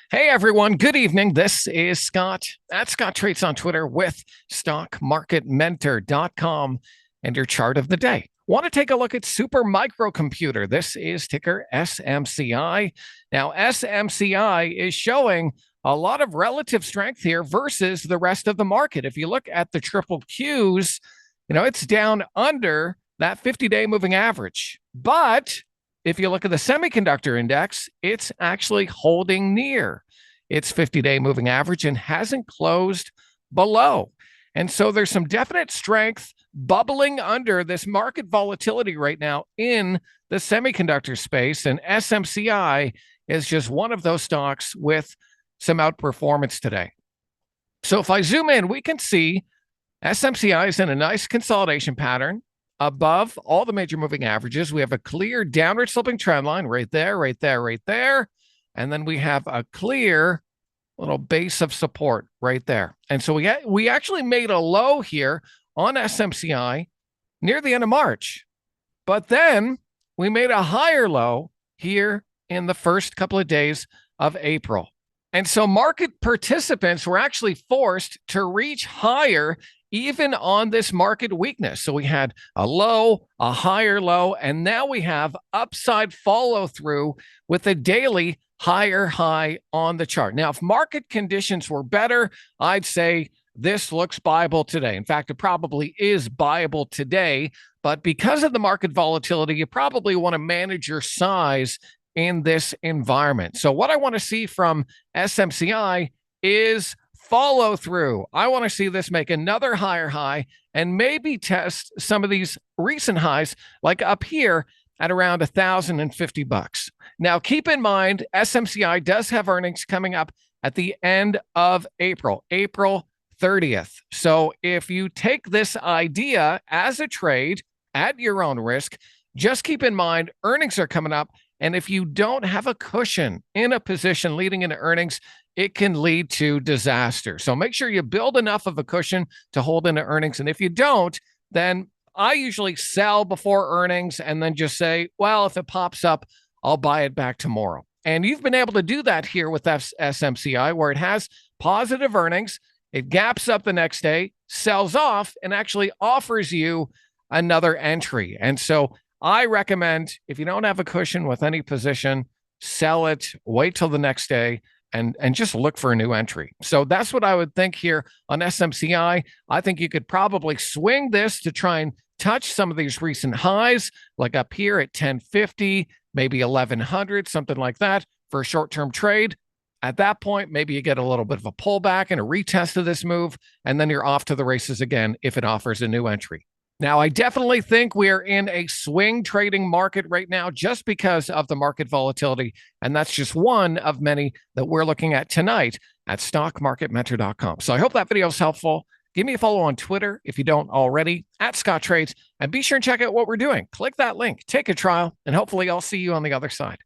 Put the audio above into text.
Hey everyone, good evening. This is Scott at Scott Trades on Twitter with StockMarketMentor.com and your chart of the day. Want to take a look at Super Microcomputer. This is ticker SMCI. Now, SMCI is showing a lot of relative strength here versus the rest of the market. If you look at the triple Qs, it's down under that 50-day moving average. But if you look at the semiconductor index, it's actually holding near its 50-day moving average and hasn't closed below. And so there's some definite strength bubbling under this market volatility right now in the semiconductor space. And SMCI is just one of those stocks with some outperformance today. So if I zoom in, we can see SMCI is in a nice consolidation pattern above all the major moving averages. We have a clear downward sloping trend line right there, right there, right there. And then we have a clear little base of support right there. And so we actually made a low here on SMCI near the end of March. But then we made a higher low here in the first couple of days of April. And so market participants were actually forced to reach higher even on this market weakness. So we had a low, a higher low, and now we have upside follow through with a daily higher high on the chart. Now, if market conditions were better, I'd say this looks buyable today. In fact, it probably is buyable today, but because of the market volatility, you probably want to manage your size in this environment. So what I want to see from SMCI is follow through. I want to see this make another higher high and maybe test some of these recent highs, like up here at around $1,050. Now, keep in mind, SMCI does have earnings coming up at the end of April 30th. So if you take this idea as a trade at your own risk, just keep in mind earnings are coming up. And if you don't have a cushion in a position leading into earnings, it can lead to disaster. So make sure you build enough of a cushion to hold into earnings. And if you don't, then I usually sell before earnings and then just say, well, if it pops up, I'll buy it back tomorrow. And you've been able to do that here with SMCI, where it has positive earnings. It gaps up the next day, sells off, and actually offers you another entry. And so I recommend, if you don't have a cushion with any position, sell it, wait till the next day, and just look for a new entry. So that's what I would think here on SMCI. I think you could probably swing this to try and touch some of these recent highs, like up here at 1050, maybe 1100, something like that for a short-term trade. At that point, maybe you get a little bit of a pullback and a retest of this move, and then you're off to the races again if it offers a new entry. Now, I definitely think we are in a swing trading market right now just because of the market volatility. And that's just one of many that we're looking at tonight at StockMarketMentor.com. So I hope that video is helpful. Give me a follow on Twitter if you don't already, at Scott Trades. And be sure and check out what we're doing. Click that link, take a trial, and hopefully I'll see you on the other side.